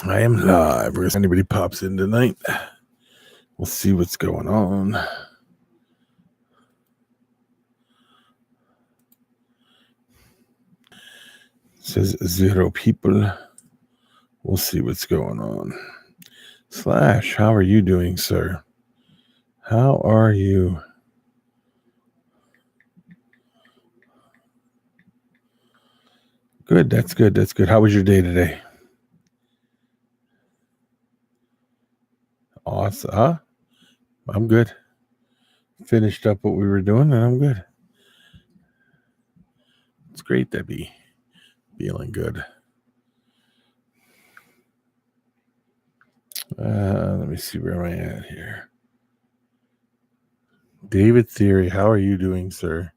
I am live. If anybody pops in tonight, we'll see what's going on. It says 0 people. We'll see what's going on. Slash, how are you doing, sir? How are you? Good. That's good. That's good. How was your day today? Awesome. Huh? I'm good. Finished up what we were doing, and I'm good. It's great to be feeling good. Let me see, where am I at here? David Theory, how are you doing, sir?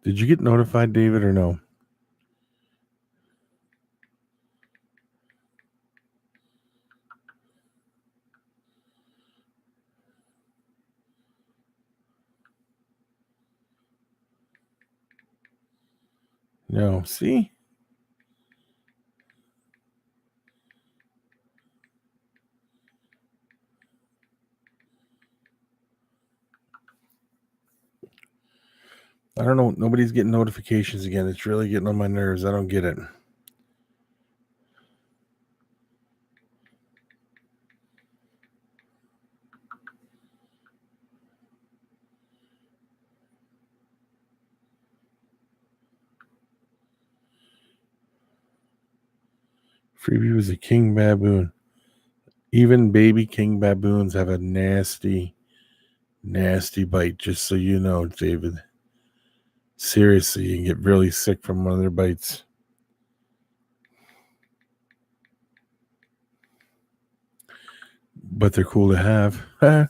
Did you get notified, David, or no? No. See? I don't know. Nobody's getting notifications again. It's really getting on my nerves. I don't get it. Freebie was a king baboon. Even baby king baboons have a nasty, nasty bite, just so you know, David. Seriously, you can get really sick from one of their bites. But they're cool to have.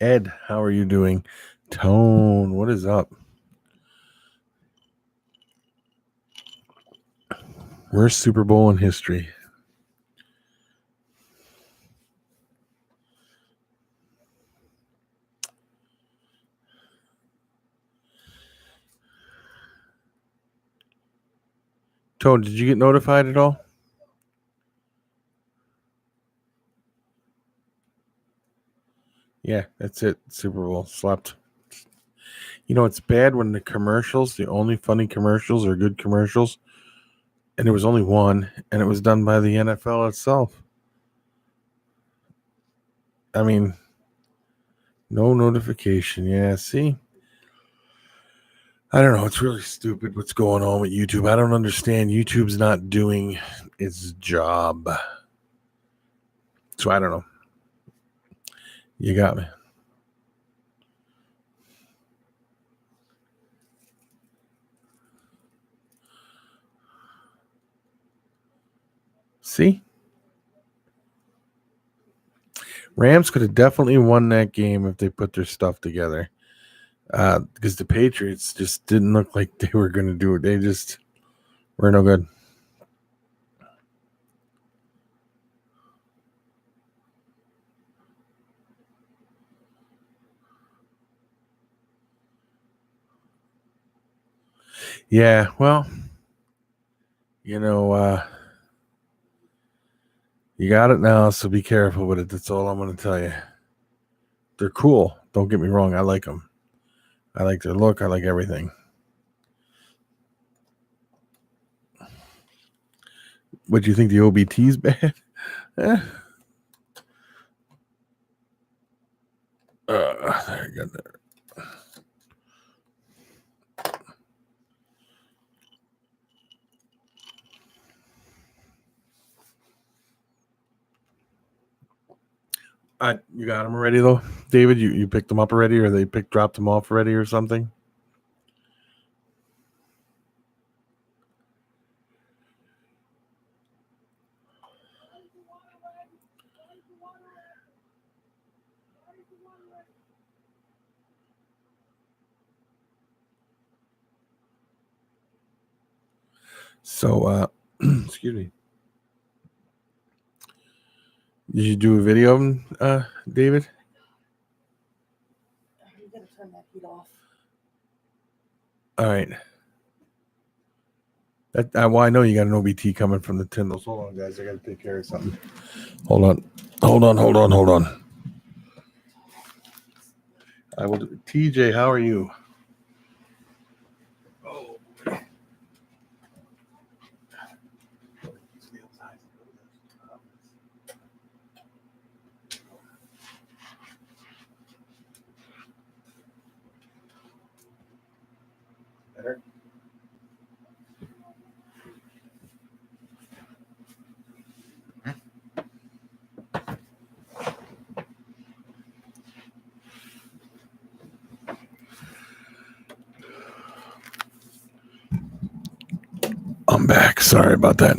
Ed, how are you doing? Tone, what is up? Worst Super Bowl in history. Tone, did you get notified at all? Yeah, that's it. Super Bowl. Slept. You know, it's bad when the commercials, the only funny commercials are good commercials. And there was only one, and it was done by the NFL itself. I mean, no notification. Yeah, see? I don't know. It's really stupid what's going on with YouTube. I don't understand. YouTube's not doing its job. So I don't know. You got me. See? Rams could have definitely won that game if they put their stuff together. Because the Patriots just didn't look like they were going to do it. They just were no good. Yeah, well, you know, you got it now, so be careful with it. That's all I'm going to tell you. They're cool. Don't get me wrong. I like them. I like their look. I like everything. What do you think? The OBT's bad? There you go. There. You got them already though, David. You picked them up already, or they dropped them off already, or something? So, excuse me. Did you do a video of them, David? You gotta turn that heat off. All right. Well, I know you got an OBT coming from the Tyndalls. Hold on, guys. I got to take care of something. Hold on. I will. TJ, how are you? Oh. Better. I'm back. Sorry about that.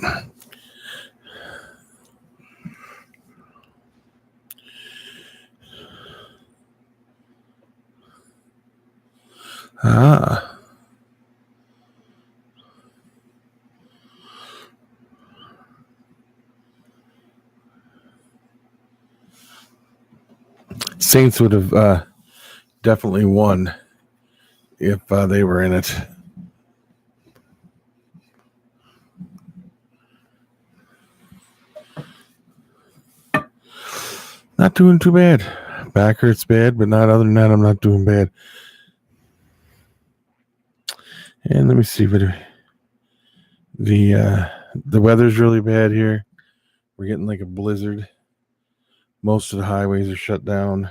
Saints would have definitely won if they were in it. Not doing too bad. Back hurts bad, but not other than that, I'm not doing bad. And let me see, but the weather's really bad here. We're getting like a blizzard. Most of the highways are shut down.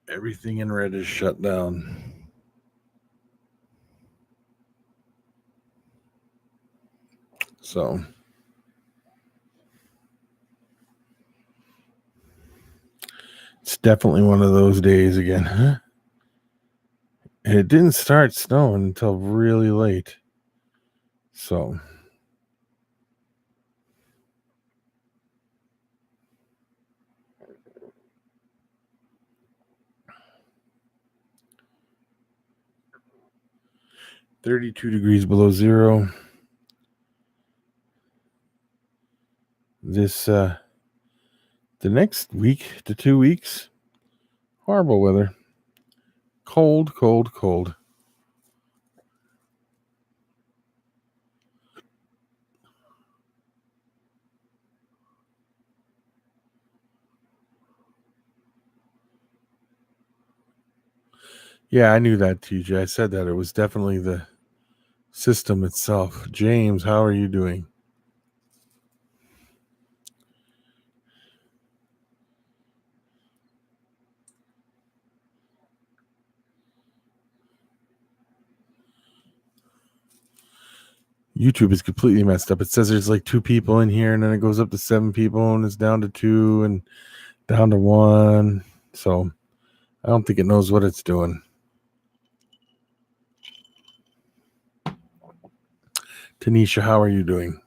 Everything in red is shut down. So it's definitely one of those days again. Huh? And it didn't start snowing until really late. So -32 below zero. This the next week to 2 weeks, horrible weather. Cold. Yeah, I knew that, TJ. I said that. It was definitely the system itself. James, how are you doing? YouTube is completely messed up. It says there's like 2 people in here, and then it goes up to 7 people, and it's down to 2 and down to 1. So I don't think it knows what it's doing. Tanisha, how are you doing?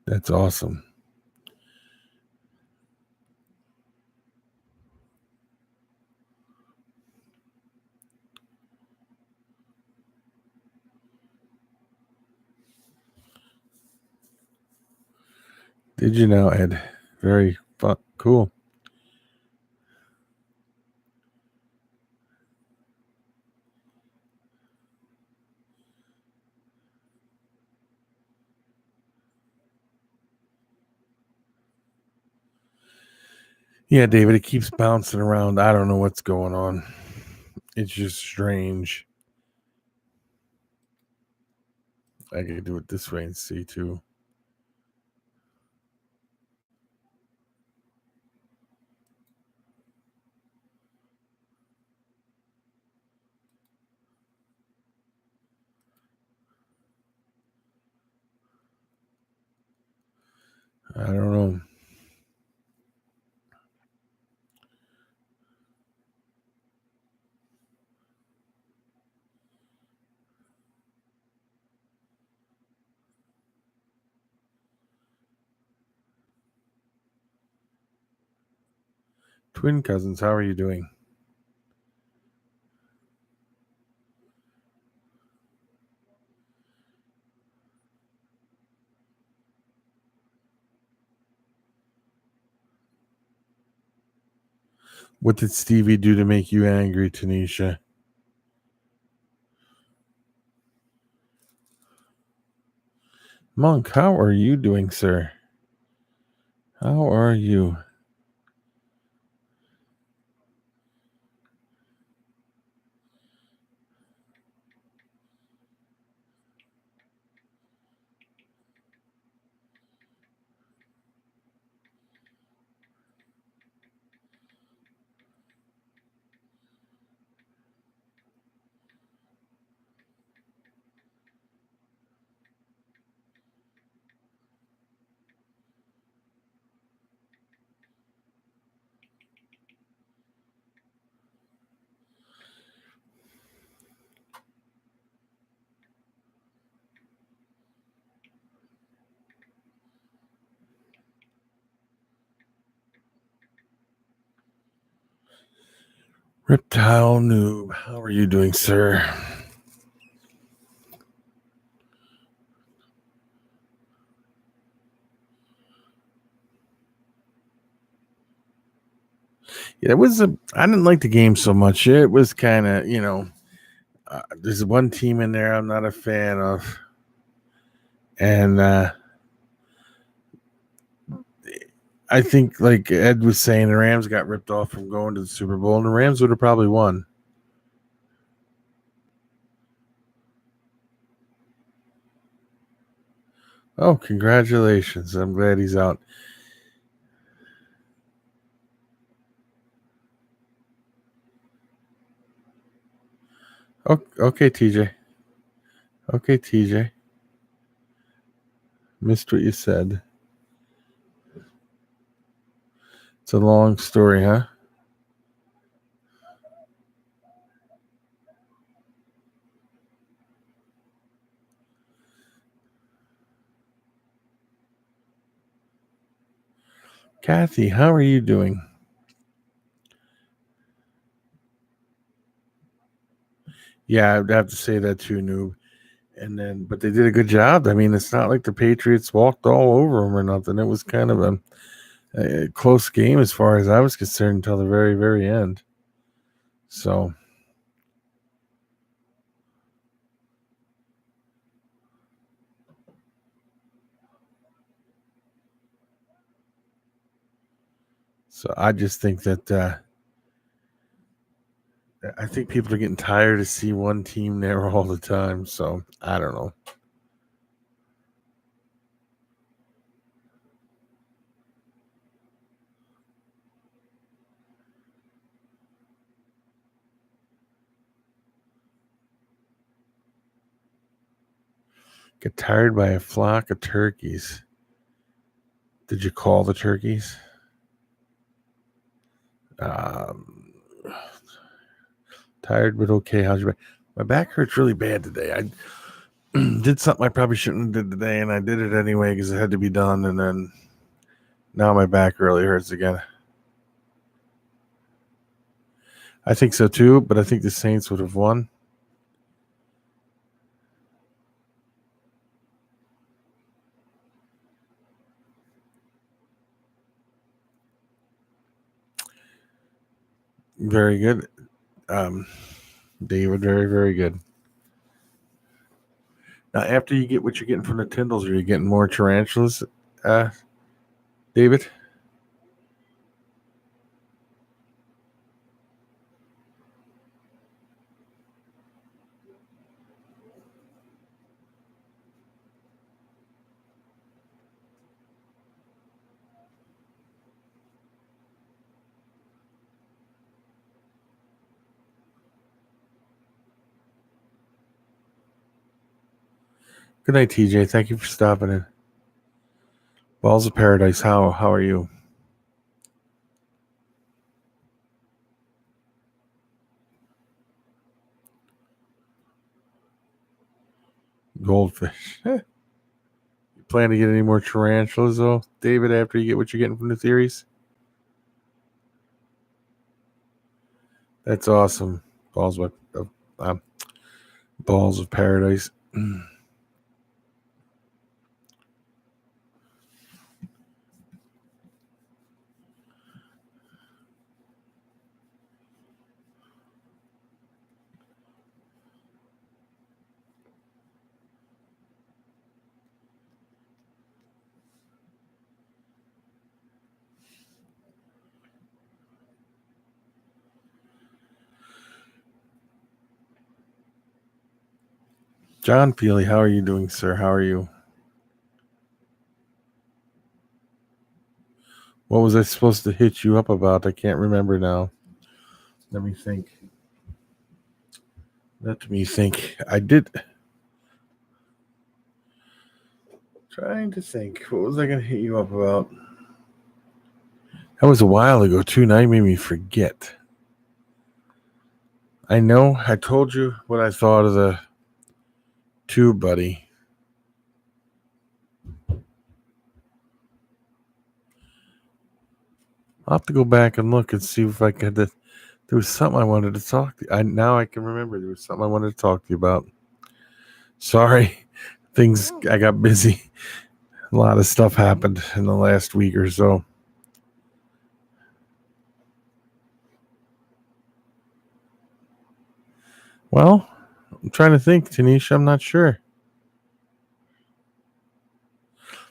That's awesome. Did you know, Ed? Very fun. Cool. Yeah, David, it keeps bouncing around. I don't know what's going on. It's just strange. I could do it this way and see too. I don't know. Twin cousins, how are you doing? What did Stevie do to make you angry, Tanisha? Monk, how are you doing, sir? How are you? Reptile Noob, how are you doing, sir? Yeah, I didn't like the game so much. It was kind of, there's one team in there I'm not a fan of. And I think, like Ed was saying, the Rams got ripped off from going to the Super Bowl, and the Rams would have probably won. Oh, congratulations. I'm glad he's out. Okay, TJ. Okay, TJ. Missed what you said. It's a long story, huh? Kathy, how are you doing? Yeah, I'd have to say that too, noob. But they did a good job. I mean, it's not like the Patriots walked all over them or nothing. It was kind of a close game as far as I was concerned until the very, very end. So, I just think that I think people are getting tired to see one team there all the time. So I don't know. Get tired by a flock of turkeys. Did you call the turkeys? Um, Tired but okay. How's your back? My back hurts really bad today. I did something I probably shouldn't have did today, and I did it anyway because it had to be done. And then now my back really hurts again. I think so too, but I think the Saints would have won. Very good, David. Very, very good. Now, after you get what you're getting from the Tyndalls, are you getting more tarantulas, uh, David? Good night, TJ. Thank you for stopping in. Balls of Paradise. How are you? Goldfish. You plan to get any more tarantulas, though, David? After you get what you're getting from the theories, that's awesome. Balls of um, balls of paradise. John Peely, how are you doing, sir? How are you? What was I supposed to hit you up about? I can't remember now. Let me think. Let me think. I did. Trying to think. What was I going to hit you up about? That was a while ago, too. Now you made me forget. I know I told you what I thought of the tube buddy. I'll have to go back and look and see if I could. There was something I wanted to talk to you. Now I can remember. There was something I wanted to talk to you about. Sorry. I got busy. A lot of stuff happened in the last week or so. Well, I'm trying to think, Tanisha. I'm not sure.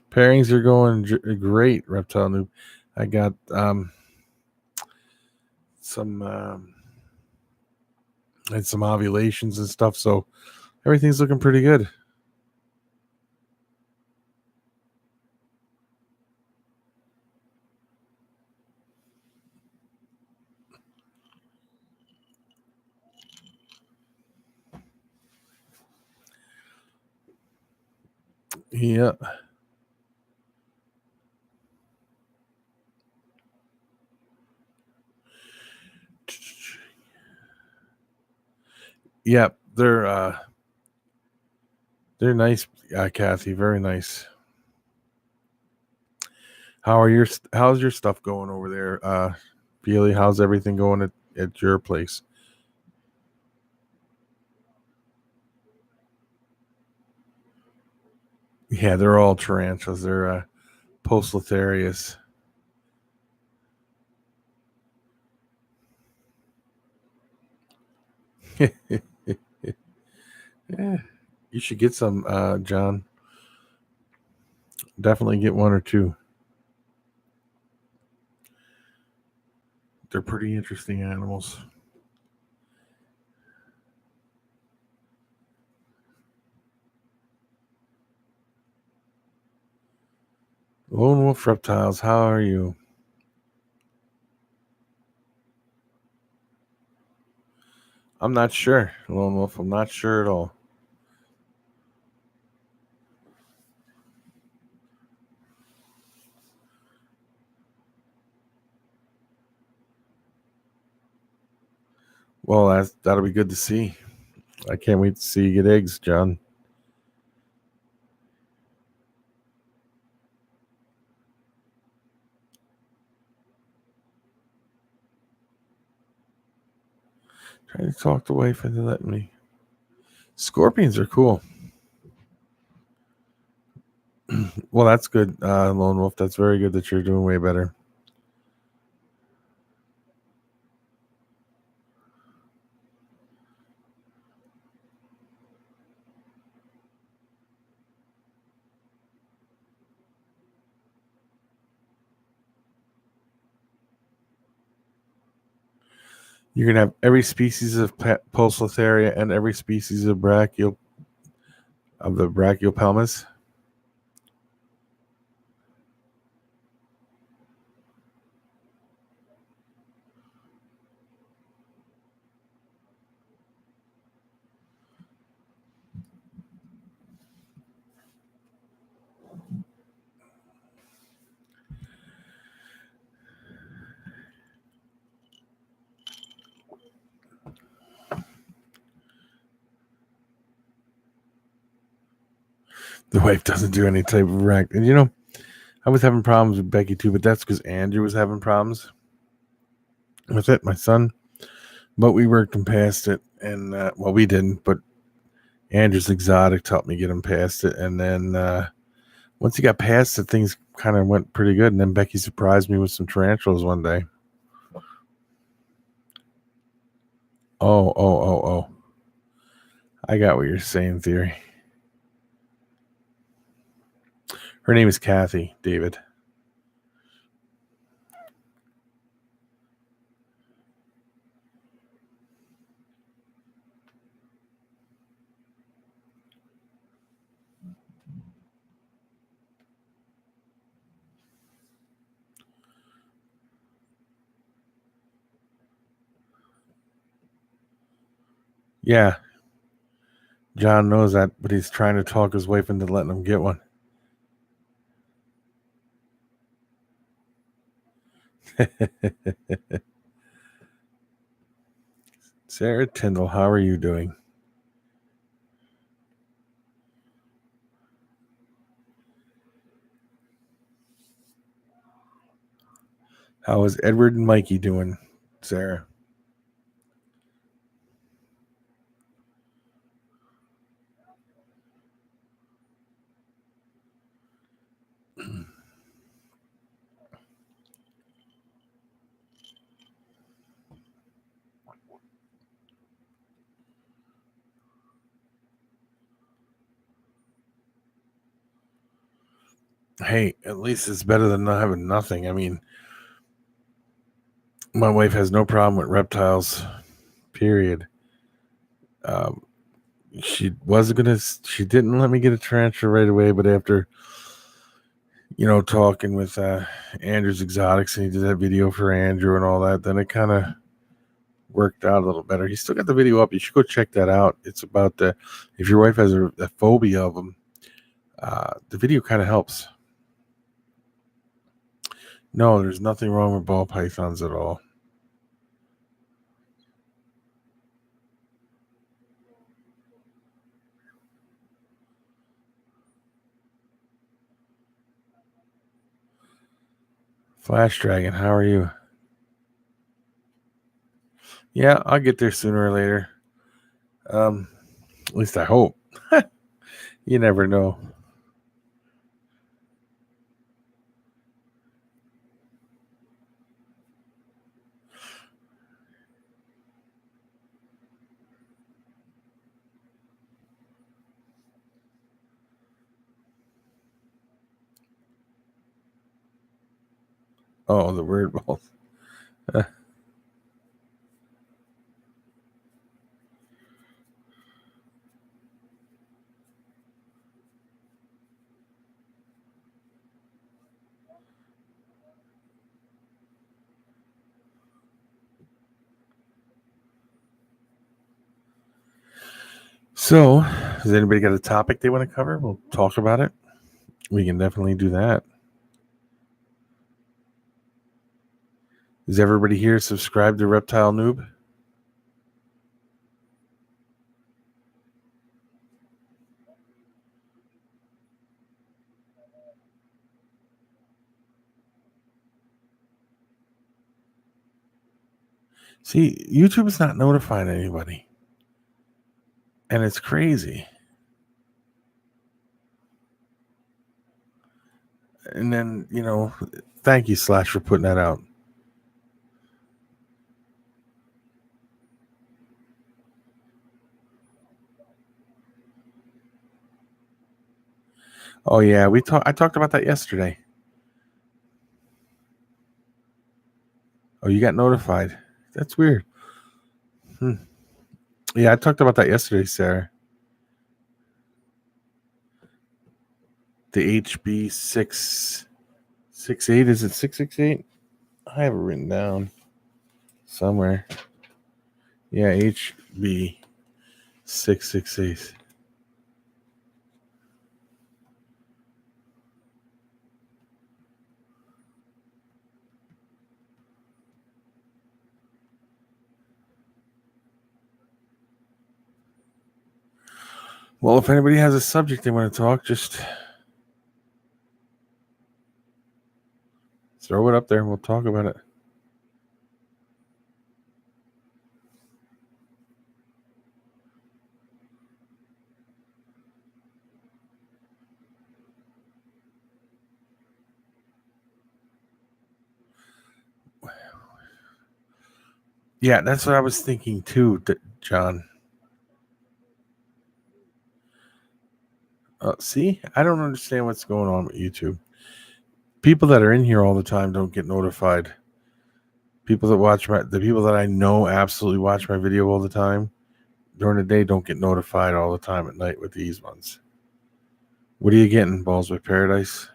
Pairings are going great, Reptile Noob. I got some had some ovulations and stuff, so everything's looking pretty good. Yeah. Yeah, they're nice, Kathy. Very nice. How's your stuff going over there, Peely? How's everything going at your place? Yeah, they're all tarantulas. They're Postlotharius. Yeah, you should get some, John. Definitely get one or two. They're pretty interesting animals. Lone Wolf Reptiles, how are you? I'm not sure, Lone Wolf. I'm not sure at all. Well, that'll be good to see. I can't wait to see you get eggs, John. Trying to talk the wife into letting me. Scorpions are cool. Well, that's good, Lone Wolf. That's very good that you're doing way better. You're gonna have every species of Pulsatharia and every species of the Brachiopelmis. The wife doesn't do any type of rack. And I was having problems with Becky too, but that's because Andrew was having problems with it, my son. But we worked him past it, and well, we didn't, but Andrew's Exotic helped me get him past it, and then once he got past it, things kind of went pretty good. And then Becky surprised me with some tarantulas one day. Oh. I got what you're saying, Theory. Her name is Kathy, David. Yeah, John knows that, but he's trying to talk his wife into letting him get one. Sarah Tyndall, how are you doing? How is Edward and Mikey doing, Sarah? Hey, at least it's better than not having nothing. I mean, my wife has no problem with reptiles, period. Um, she didn't let me get a tarantula right away, but after, talking with Andrew's Exotics, and he did that video for Andrew and all that, then it kind of worked out a little better. He still got the video up. You should go check that out. It's about if your wife has a phobia of them, the video kind of helps. No, there's nothing wrong with ball pythons at all. Flash Dragon, how are you? Yeah, I'll get there sooner or later. At least I hope. You never know. Oh, the weird balls. So, has anybody got a topic they want to cover? We'll talk about it. We can definitely do that. Is everybody here subscribed to Reptile Noob? See, YouTube is not notifying anybody. And it's crazy. And then, thank you, Slash, for putting that out. Oh yeah, I talked about that yesterday. Oh, you got notified. That's weird. Yeah, I talked about that yesterday, Sarah. The HB 668, is it 668? I have it written down somewhere. Yeah, HB 668. Well, if anybody has a subject they want to talk, just throw it up there and we'll talk about it. Yeah, that's what I was thinking too, John. See, I don't understand what's going on with YouTube. People that are in here all the time don't get notified. People that the people that I know absolutely watch my video all the time during the day don't get notified all the time at night with these ones. What are you getting, Balls with Paradise?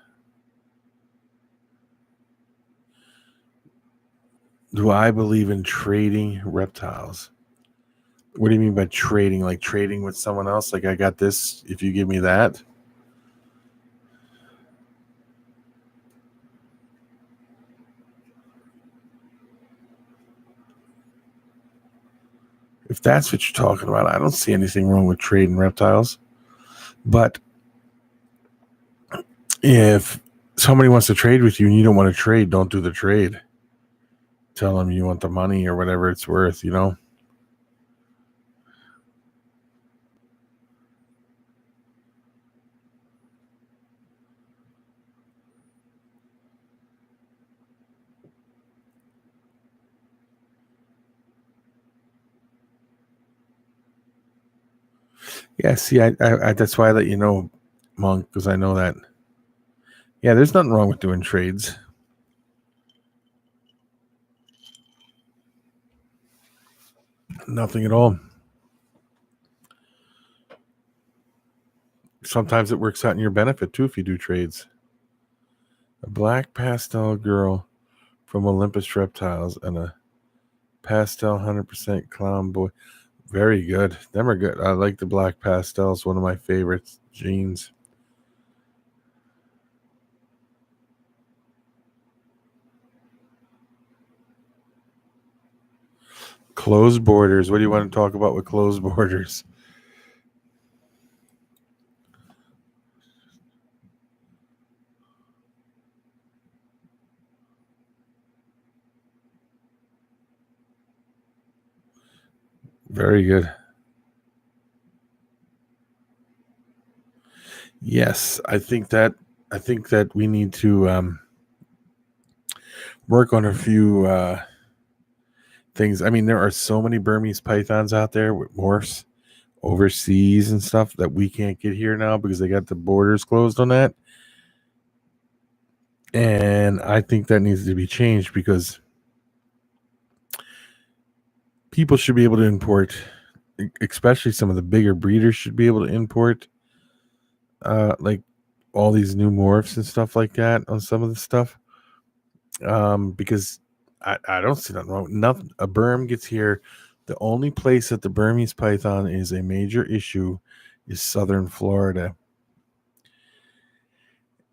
Do I believe in trading reptiles? What do you mean by trading? Like trading with someone else? Like I got this if you give me that? If that's what you're talking about, I don't see anything wrong with trading reptiles. But if somebody wants to trade with you and you don't want to trade, don't do the trade. Tell them you want the money or whatever it's worth, you know? Yeah, see, I that's why I let you know, Monk, because I know that. Yeah, there's nothing wrong with doing trades. Nothing at all. Sometimes it works out in your benefit too if you do trades. A black pastel girl from Olympus Reptiles and a pastel 100% clown boy. Very good. Them are good. I like the black pastels. One of my favorites. Jeans. Closed borders. What do you want to talk about with closed borders? Very good. Yes, I think that we need to work on a few things. I mean, there are so many Burmese pythons out there with morphs overseas and stuff that we can't get here now because they got the borders closed on that. And I think that needs to be changed because people should be able to import, especially some of the bigger breeders should be able to import like all these new morphs and stuff like that on some of the stuff. Because I don't see nothing wrong. Nothing. A berm gets here. The only place that the Burmese python is a major issue is southern Florida.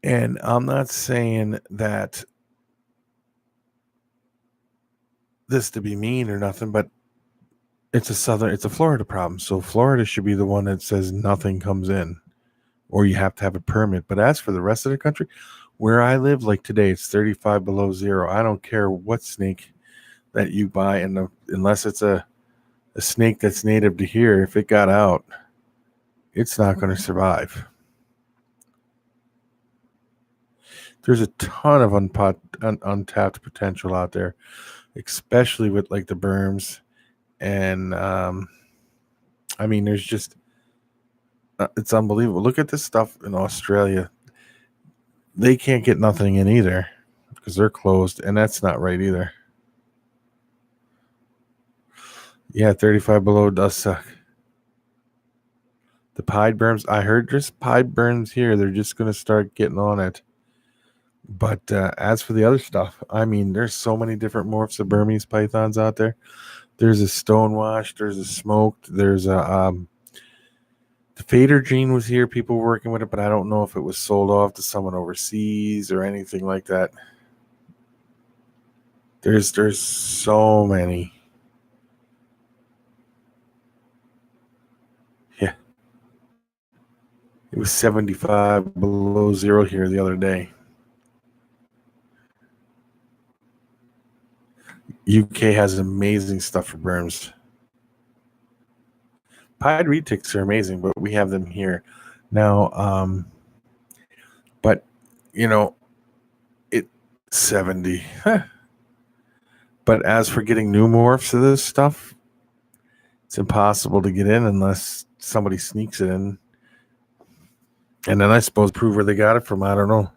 And I'm not saying that this to be mean or nothing, but it's a Florida problem. So Florida should be the one that says nothing comes in, or you have to have a permit. But as for the rest of the country, where I live, like today, it's 35 below zero. I don't care what snake that you buy, and unless it's a snake that's native to here, if it got out, it's not going to survive. There's a ton of untapped potential out there, especially with like the berms. And I mean, there's just it's unbelievable. Look at this stuff in Australia. They can't get nothing in either because they're closed, and that's not right either. Yeah, 35 below does suck. The pied berms, I heard just pied berms here. They're just going to start getting on it. But as for the other stuff, I mean, there's so many different morphs of Burmese pythons out there. There's a stonewashed, there's a smoked, there's a the fader gene was here. People were working with it, but I don't know if it was sold off to someone overseas or anything like that. There's so many. Yeah, it was 75 below zero here the other day. UK has amazing stuff for berms. Pied retics are amazing, but we have them here now. But you know, it 70. But as for getting new morphs of this stuff, it's impossible to get in unless somebody sneaks it in. And then I suppose prove where they got it from. I don't know.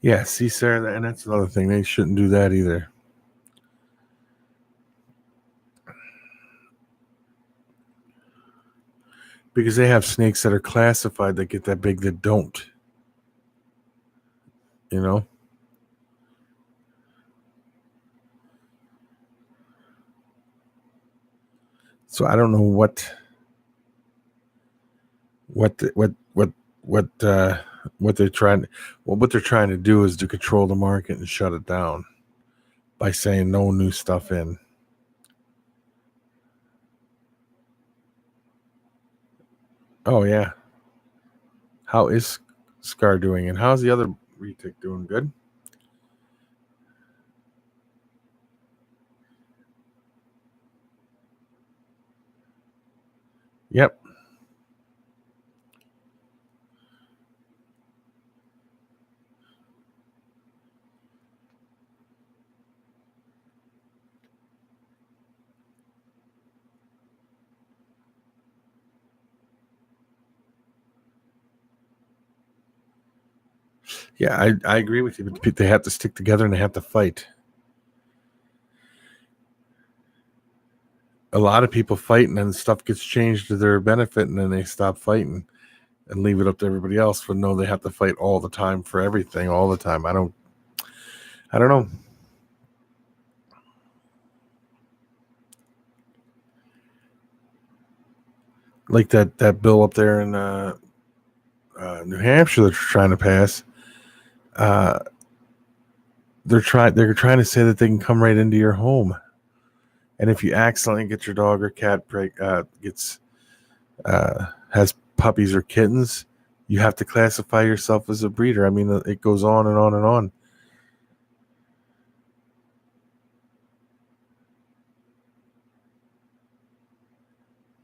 Yeah, see, Sarah, and that's another thing. They shouldn't do that either. because they have snakes that are classified that get that big that don't. You know? So I don't know what the, what they're trying. Well, what they're trying to do is to control the market and shut it down by saying no new stuff in. Oh yeah. How is Scar doing, and how's the other retic doing? Good. Yep. Yeah, I agree with you. But they have to stick together and they have to fight. A lot of people fight, and then stuff gets changed to their benefit, and then they stop fighting and leave it up to everybody else. But no, they have to fight all the time for everything, all the time. I don't know. Like that bill up there in New Hampshire that they're trying to pass. Uh, they're trying to say that they can come right into your home, and if you accidentally get your dog or cat gets has puppies or kittens, you have to classify yourself as a breeder. I mean, it goes on and on and on.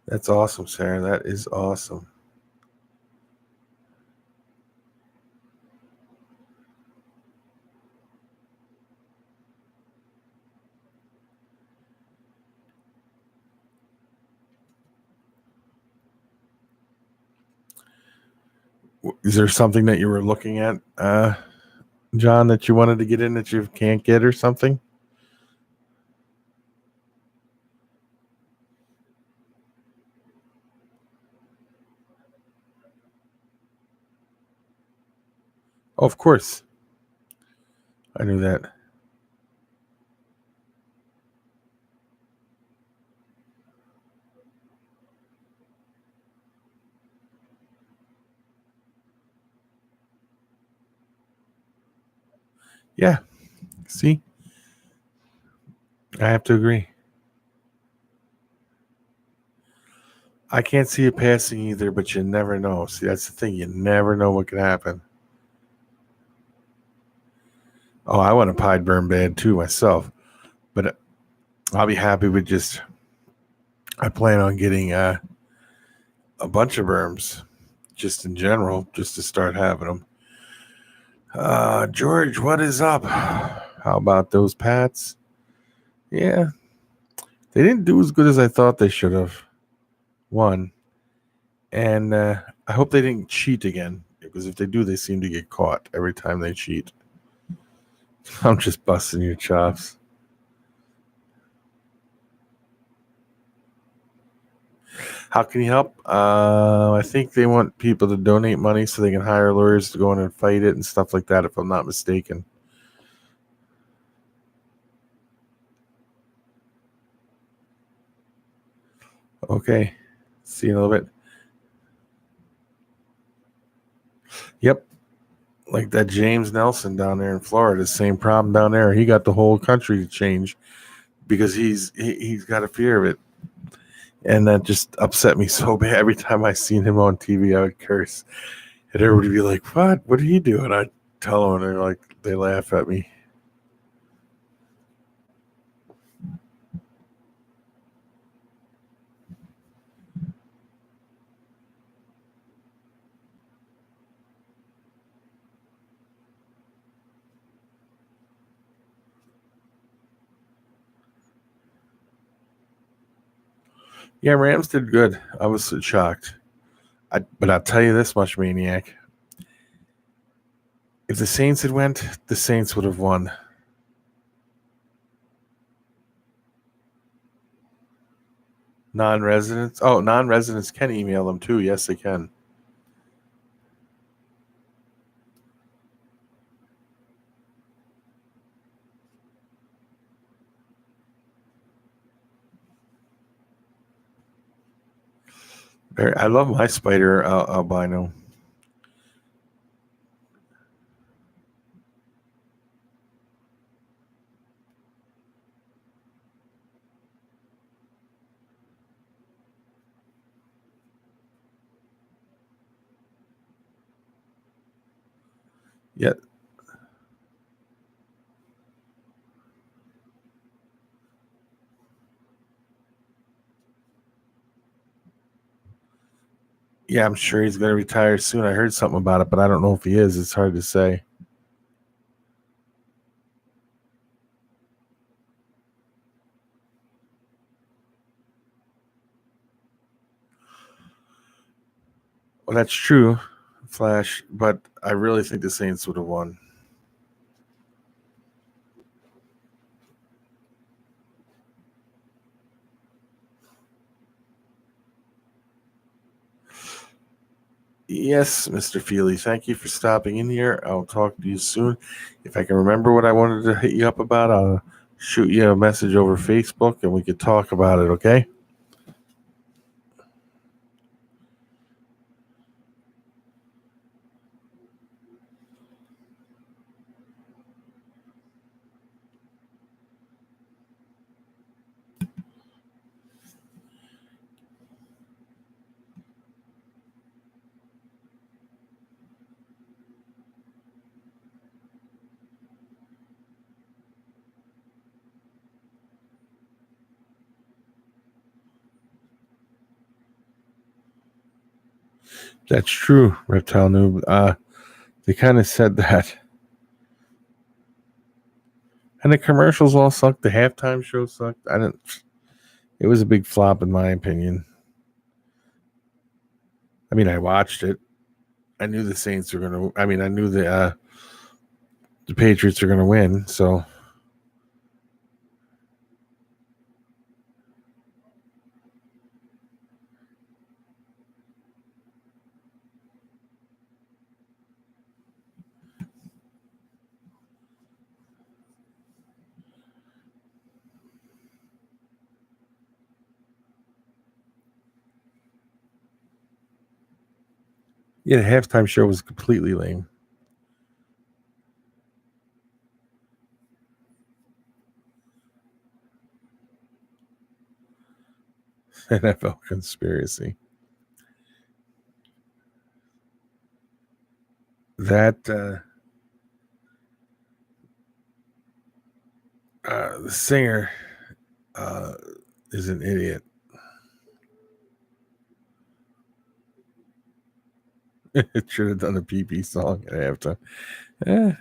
That's awesome, Sarah. That is awesome. Is there something that you were looking at, John, that you wanted to get in that you can't get or something? Oh, of course. I knew that. Yeah. See, I have to agree. I can't see it passing either, but you never know. See, that's the thing. You never know what could happen. Oh, I want a pied burn bad too myself, but I'll be happy with just. I plan on getting a bunch of berms, just in general, just to start having them. George, what is up? How about those Pats? Yeah, they didn't do as good as I thought they should have. One, and I hope they didn't cheat again, because if they do, they seem to get caught every time they cheat. I'm just busting your chops. How can you help? I think they want people to donate money so they can hire lawyers to go in and fight it and stuff like that, if I'm not mistaken. Okay. See you in a little bit. Yep. Like that James Nelson down there in Florida, same problem down there. He got the whole country to change because he's got a fear of it. And that just upset me so bad. Every time I seen him on TV, I would curse. And everybody would be like, "What? What did he do?" And I tell them, and they're like, they laugh at me. Yeah, Rams did good. I was shocked. But I'll tell you this much, Maniac. If the Saints had went, the Saints would have won. Non-residents. Oh, non-residents can email them too. Yes, they can. I love my spider albino. Yeah, yeah, I'm sure he's going to retire soon. I heard something about it, but I don't know if he is. It's hard to say. Well, that's true, Flash, but I really think the Saints would have won. Yes, Mr. Feely, thank you for stopping in here. I'll talk to you soon. If I can remember what I wanted to hit you up about, I'll shoot you a message over Facebook and we could talk about it, okay? That's true, Reptile Noob. They kind of said that. And the commercials all sucked. The halftime show sucked. I didn't. It was a big flop, in my opinion. I mean, I watched it. I knew the Saints were going to. I mean, I knew the Patriots are going to win. So yeah, the halftime show was completely lame. NFL conspiracy. That the singer uh, is an idiot. It should have done a PP song at halftime. Eh.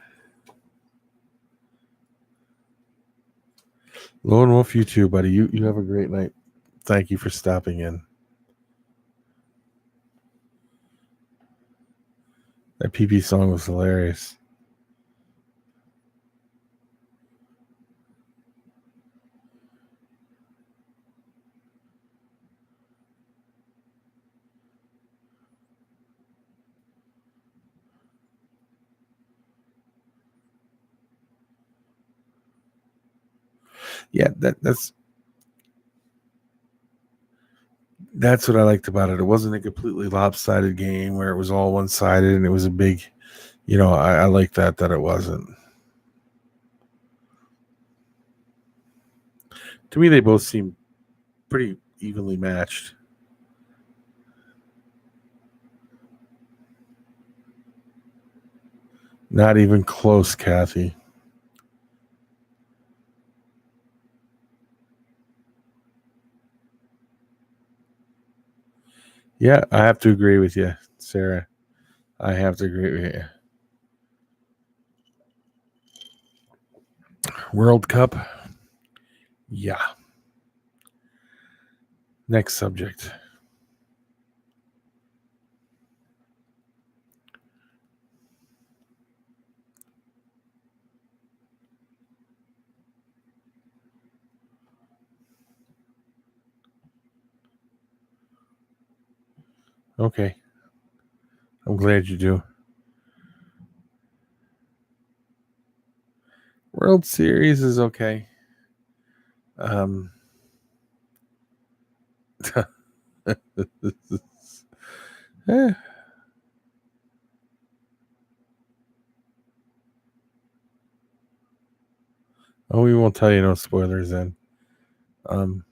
Lone Wolf, you too, buddy. You have a great night. Thank you for stopping in. That PP song was hilarious. Yeah, that's what I liked about it. It wasn't a completely lopsided game where it was all one sided and it was a big, I like that it wasn't. To me, they both seem pretty evenly matched. Not even close, Kathy. Yeah, I have to agree with you, Sarah. I have to agree with you. World Cup. Yeah. Next subject. Okay. I'm glad you do. World Series is okay. Eh. Oh, we won't tell you no spoilers then. Um,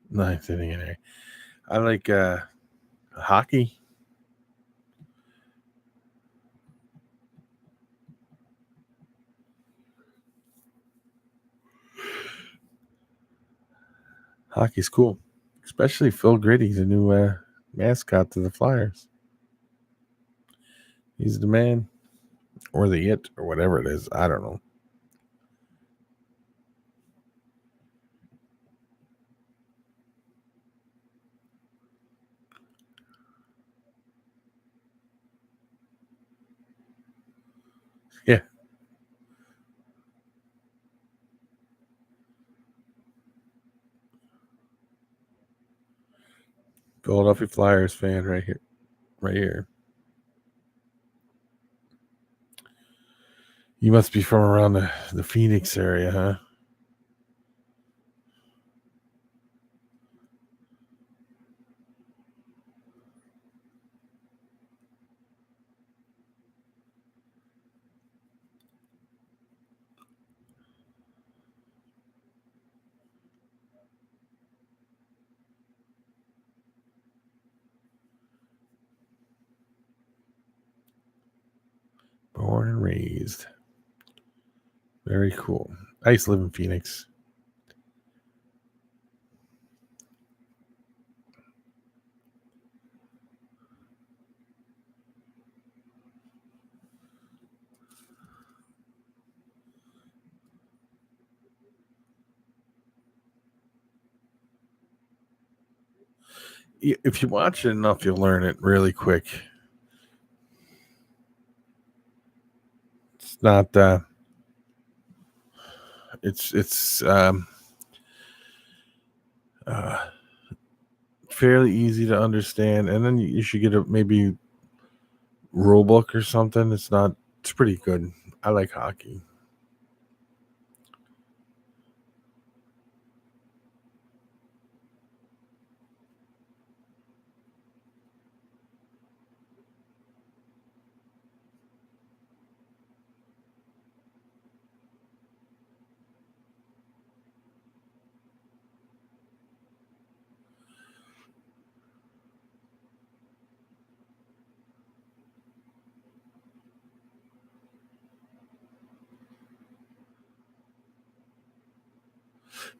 Ninth inning in there. I like hockey. Hockey's cool, especially Phil Gritty, the new mascot to the Flyers. He's the man, or the it, or whatever it is. I don't know. Yeah, Philadelphia Flyers fan right here, right here. You must be from around the Phoenix area, huh? Born and raised. Very cool. I used to live in Phoenix. If you watch it enough, you'll learn it really quick. It's not. It's uh, fairly easy to understand, and then you should get a maybe rule book or something. It's not. It's pretty good. I like hockey.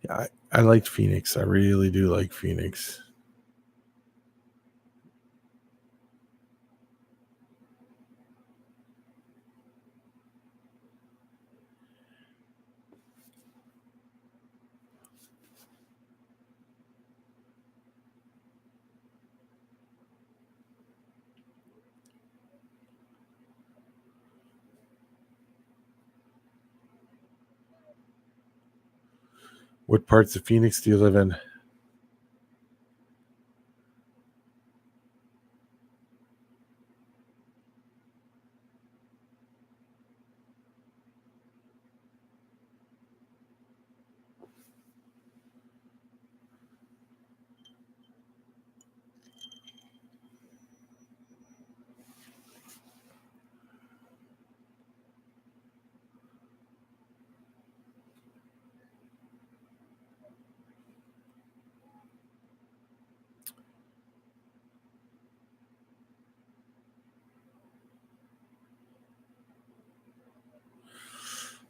Yeah, I liked Phoenix. I really do like Phoenix. What parts of Phoenix do you live in?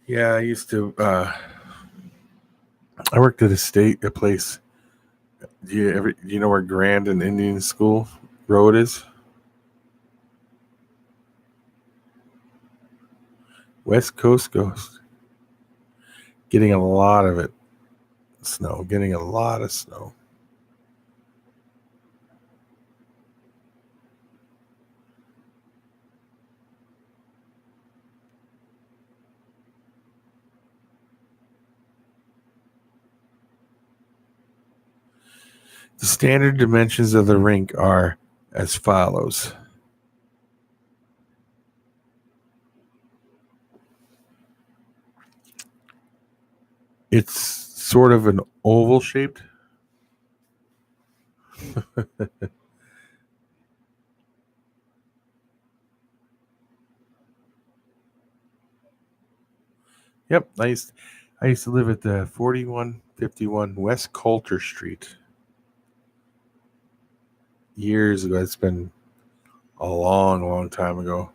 Yeah, I used to. I worked at a place. Do you know where Grand and Indian School Road is? West Coast Ghost. Getting a lot of it. Snow. Getting a lot of snow. The standard dimensions of the rink are as follows. It's sort of an oval shaped. Yep, I used to live at the 4151 West Coulter Street years ago. It's been a long, long time ago.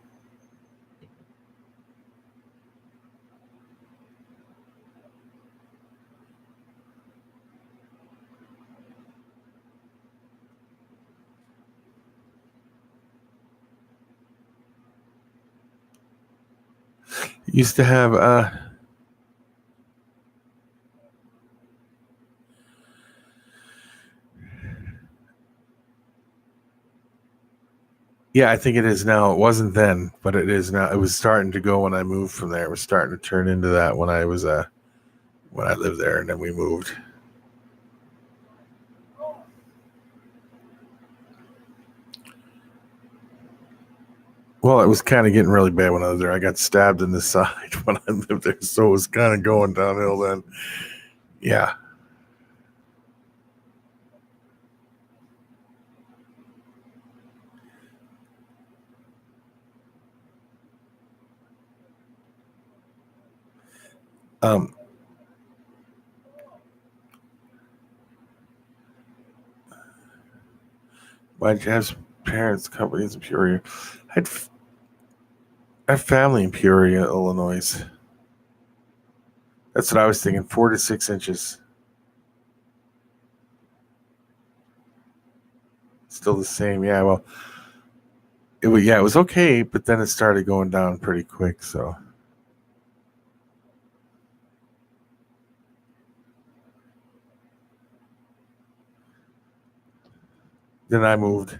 Used to have yeah, I think it is now. It wasn't then, but it is now. It was starting to go when I moved from there. It was starting to turn into that when I was when I lived there, and then we moved. Well, it was kind of getting really bad when I was there. I got stabbed in the side when I lived there, so it was kind of going downhill then. Yeah. Um, my jazz parents' companies in Peoria. I have family in Peoria, Illinois. That's what I was thinking. 4 to 6 inches. Still the same. Yeah. Well, it was okay, but then it started going down pretty quick. So then I moved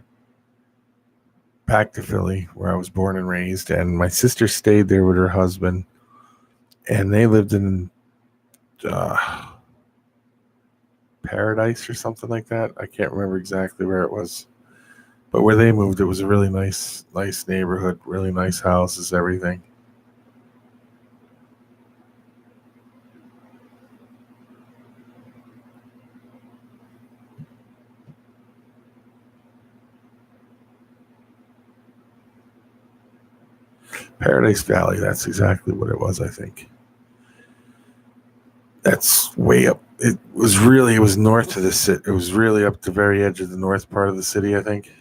back to Philly, where I was born and raised, and my sister stayed there with her husband, and they lived in Paradise or something like that. I can't remember exactly where it was, but where they moved, it was a really nice neighborhood, really nice houses, everything. Paradise Valley, that's exactly what it was, I think. That's way up. It was north of the city. It was really up the very edge of the north part of the city, I think.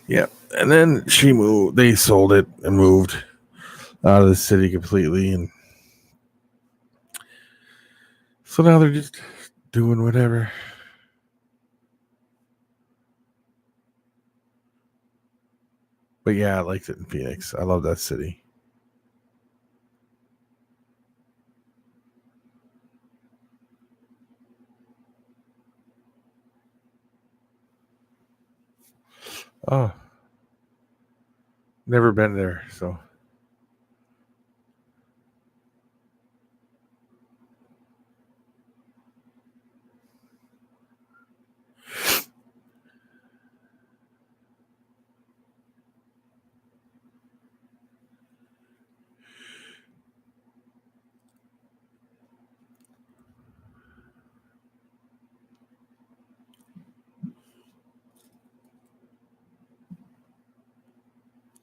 Yeah. And then she moved, they sold it and moved out of the city completely. And so now they're just doing whatever. But yeah, I liked it in Phoenix. I love that city. Oh, never been there. So,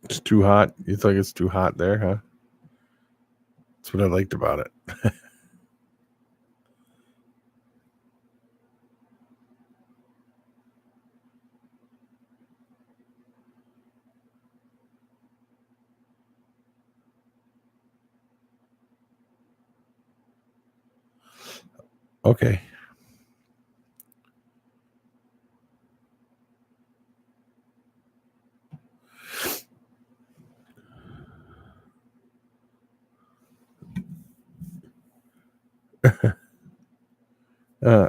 it's too hot. You think it's too hot there, huh? That's what I liked about it. Okay. Uh,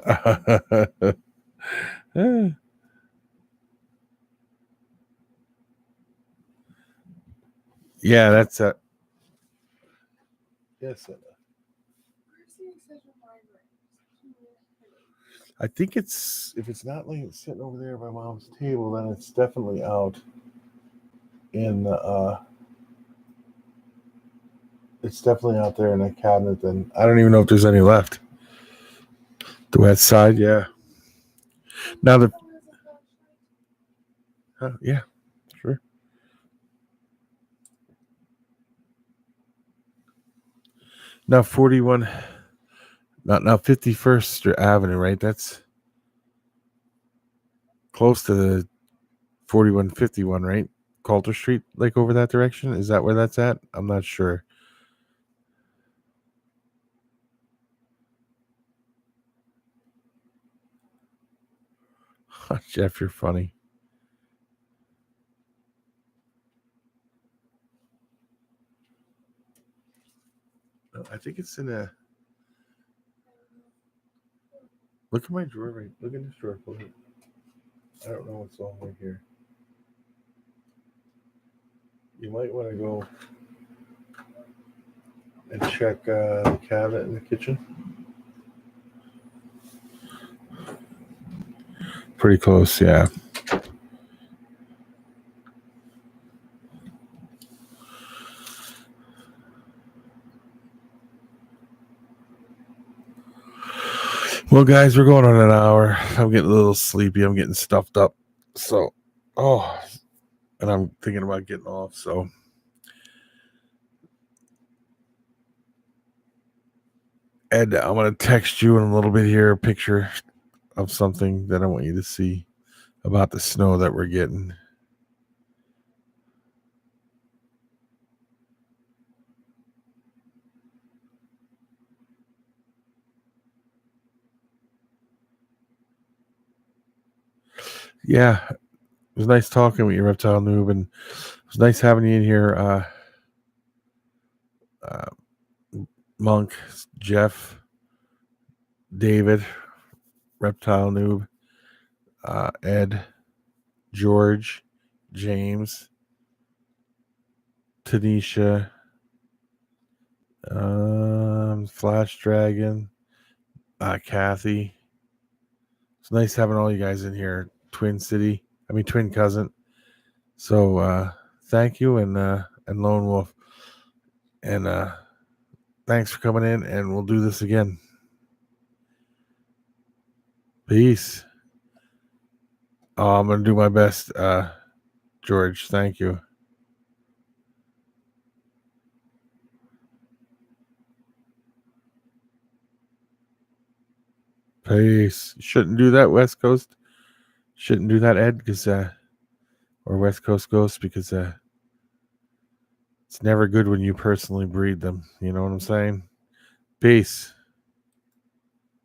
yeah, that's yes. I think it's if it's not like it's sitting over there by mom's table, then it's definitely out in the. It's definitely out there in that cabinet. Then I don't even know if there's any left. The west side, yeah. Now the yeah, sure. Now 41, not now 51st Avenue, right? That's close to the 4151, right? Coulter Street, like over that direction. Is that where that's at? I'm not sure. Jeff, you're funny. I think it's in a. Look at my drawer, right? Look at this drawer. I don't know what's all right here. You might want to go and check the cabinet in the kitchen. Pretty close, yeah. Well, guys, we're going on an hour. I'm getting a little sleepy. I'm getting stuffed up. So, and I'm thinking about getting off. So, Ed, I'm going to text you in a little bit here a picture of something that I want you to see about the snow that we're getting. Yeah, it was nice talking with you, Reptile Noob, and it was nice having you in here, Monk, Jeff, David, Reptile Noob, Ed, George, James, Tanisha, Flash Dragon, Kathy. It's nice having all you guys in here. Twin Cousin. So thank you and Lone Wolf. And thanks for coming in, and we'll do this again. Peace. Oh, I'm gonna do my best, George. Thank you. Peace. Shouldn't do that, West Coast. Shouldn't do that, Ed, because or West Coast Ghost, because it's never good when you personally breed them. You know what I'm saying? Peace.